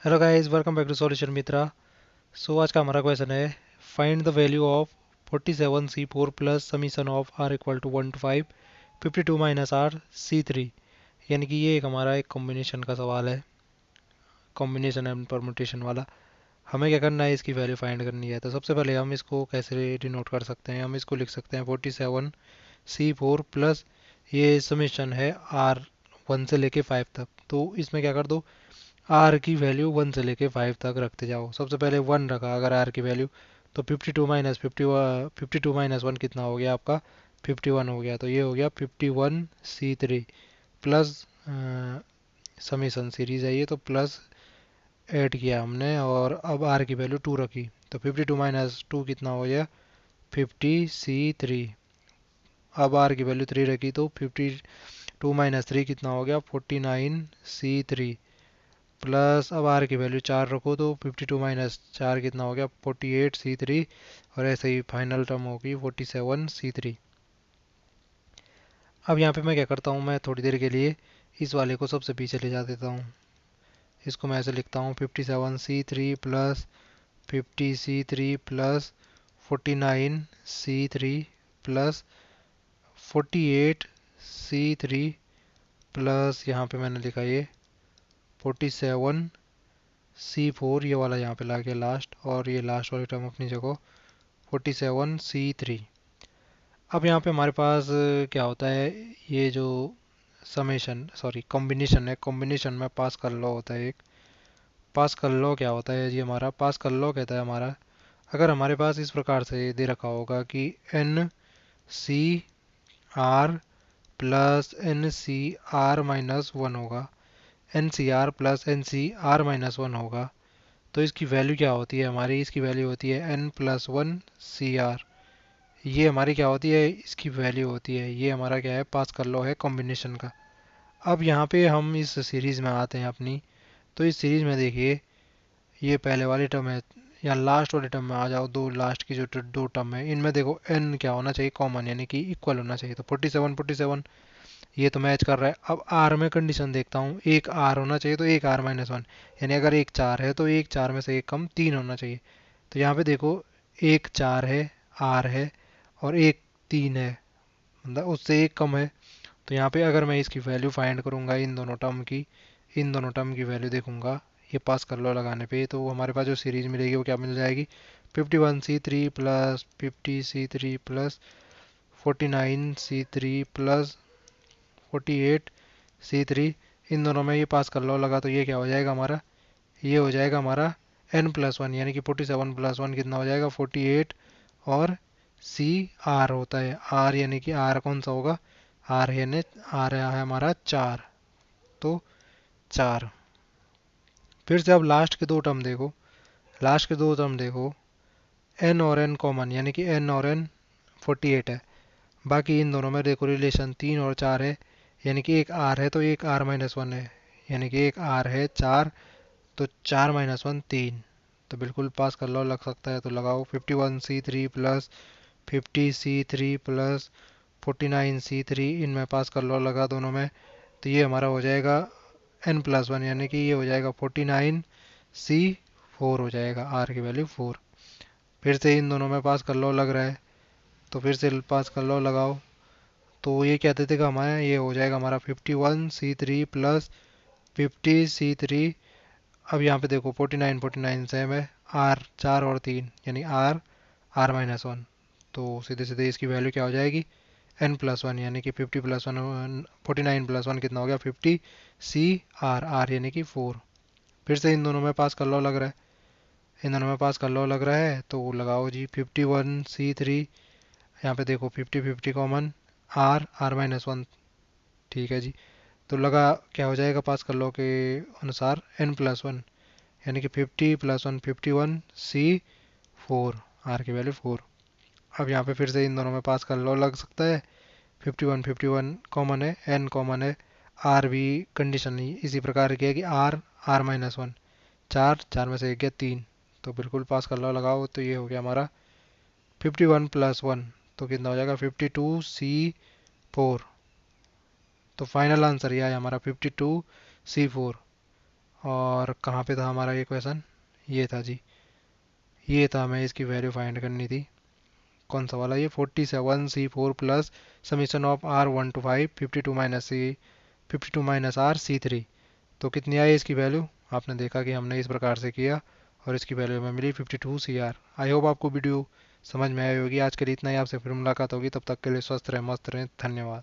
Hello guys, welcome back to solution Mitra. So आज का हमारा क्वेश्चन है, find the value of 47C4 plus summation of r equal to 1 to 5 52 minus r C3। यानी कि ये एक हमारा एक कॉम्बिनेशन का सवाल है, कॉम्बिनेशन एंड परमुटेशन वाला। हमें क्या करना है, इसकी वैल्यू फाइंड करनी है। तो सबसे पहले हम इसको कैसे डिनोट कर सकते हैं, हम इसको लिख सकते हैं 47C4 प्लस ये समीशन है आर 1 से लेके 5 तक। तो इसमें क्या कर दो, आर की वैल्यू 1 से लेके 5 तक रखते जाओ। सबसे पहले 1 रखा अगर आर की वैल्यू, तो 52 माइनस 51 कितना हो गया आपका, 51 हो गया। तो ये हो गया 51C3 प्लस समीशन सीरीज है ये, तो प्लस ऐड किया हमने और अब आर की वैल्यू 2 रखी। तो 52 माइनस 2 कितना हो गया, 50C3। अब आर की वैल्यू 3 रखी तो 52 माइनस 3 कितना हो गया, 49C3 प्लस अब आर की वैल्यू 4 रखो तो 52 माइनस 4 कितना हो गया, 48C3। और ऐसे ही फाइनल टर्म होगी 47C3। अब यहाँ पे मैं क्या करता हूँ, मैं थोड़ी देर के लिए इस वाले को सबसे पीछे ले जा देता हूँ। इसको मैं ऐसे लिखता हूँ 57C3 plus 50C3 plus 49C3 plus 48C3 plus यहाँ पे मैंने लिखा ये 47C4, ये वाला यहाँ पे ला गया लास्ट, और ये लास्ट वाली टर्म अपनी जगह 47C3। अब यहाँ पे हमारे पास क्या होता है, ये जो समेशन सॉरी कॉम्बिनेशन है, कॉम्बिनेशन में पास कर लो होता है एक। पास कर लो क्या होता है जी, हमारा पास कर लो कहता है हमारा, अगर हमारे पास इस प्रकार से दे रखा होगा कि n C r plus n C r minus one होगा, n C r plus n C r minus one होगा, तो इसकी वैल्यू क्या होती है हमारी, इसकी वैल्यू होती है n plus one C r. ये हमारी क्या होती है, इसकी वैल्यू होती है। ये हमारा क्या है, पास कर लो है कॉम्बिनेशन का। अब यहाँ पे हम इस सीरीज में आते हैं अपनी। तो इस सीरीज में देखिए, ये पहले वाली टर्म है, या लास्ट वाली टर्म में आ जाओ, दो लास्ट की जो दो टर्म है इनमें देखो एन क्या होना चाहिए, कॉमन यानी कि इक्वल होना चाहिए। तो 47 ये तो मैच कर रहा है। अब आर में कंडीशन देखता हूँ, एक आर होना चाहिए, तो एक आर माइनस वन, यानी अगर एक चार है तो एक चार में से एक कम तीन होना चाहिए। तो यहाँ पे देखो, एक चार है, आर है, और एक तीन है, मतलब उससे एक कम है। तो यहाँ पे अगर मैं इसकी वैल्यू फाइंड करूँगा, इन दोनों टर्म की, इन दोनों टर्म की वैल्यू देखूंगा, ये पास कर लो लगाने पे, तो हमारे पास जो सीरीज मिलेगी वो क्या मिल जाएगी, 51C3 plus 50C3 plus 49C3 plus 48C3। इन दोनों में ये पास कर लो लगा, तो ये क्या हो जाएगा हमारा, ये हो जाएगा हमारा n+1, यानी कि 47+1 कितना हो जाएगा, 48। और सी आर होता है, आर यानी कि आर कौन सा होगा, आर यानी आर है हमारा चार। तो चार। फिर से अब लास्ट के दो टर्म देखो, लास्ट के दो टर्म देखो, एन और एन कॉमन, यानी कि एन और एन 48 है। बाकी इन दोनों में देखो रिलेशन तीन और चार है, यानी कि एक आर है तो एक आर माइनस वन है, यानी कि एक आर है चार, तो चार माइनस वन तीन। तो बिल्कुल पास कर लो लग सकता है, तो लगाओ 51C3 plus 50C3 plus 49C3, इनमें पास कर लो लगा दोनों में। तो ये हमारा हो जाएगा n+1, यानी कि ये हो जाएगा 49C4 हो जाएगा, आर की वैल्यू 4। फिर से इन दोनों में पास कर लो लग रहा है, तो फिर से पास कर लो लगाओ। तो ये क्या दे देगा हमारा, ये हो जाएगा हमारा 51C3 प्लस 50C3। अब यहाँ पे देखो 49 सेम है, आर चार और तीन, यानी आर आर माइनस वन। तो सीधे सीधे इसकी वैल्यू क्या हो जाएगी, n+1, यानी कि 50+1 49+1 कितना हो गया, 50C आर यानी कि 4। फिर से इन दोनों में पास कर लो लग रहा है, इन दोनों में पास कर लो लग रहा है, तो लगाओ जी 51C3। यहाँ पे देखो 50 common, r r minus one, ठीक है जी। तो लगा क्या हो जाएगा, पास कर लो के अनुसार n+1, यानी कि 50+1 51C4, आर की वैल्यू 4। अब यहाँ पे फिर से इन दोनों में पास कर लो लग सकता है, 51 कॉमन है, एन कॉमन है, आर भी कंडीशन इसी प्रकार की है कि आर आर माइनस वन, चार चार में से एक गया तीन। तो बिल्कुल पास कर लो लगाओ, तो ये हो गया हमारा 51+1, तो कितना हो जाएगा 52C4। तो फाइनल आंसर ये आया हमारा 52C4। और कहाँ पे था हमारा ये क्वेश्चन? ये था जी, ये था, हमें इसकी वैल्यू फाइंड करनी थी। कौन सा वाला? ये 47C4 plus summation of R1 to 5, 52 - C, 52 - R C3। तो कितनी आई इसकी वैल्यू? आपने देखा कि हमने इस प्रकार से किया और इसकी वैल्यू हमें मिली 52 CR। आई होप आपको वीडियो समझ में आई होगी। आज के लिए इतना ही, आपसे फिर मुलाकात होगी, तब तक के लिए स्वस्थ रहें, मस्त रहें, धन्यवाद।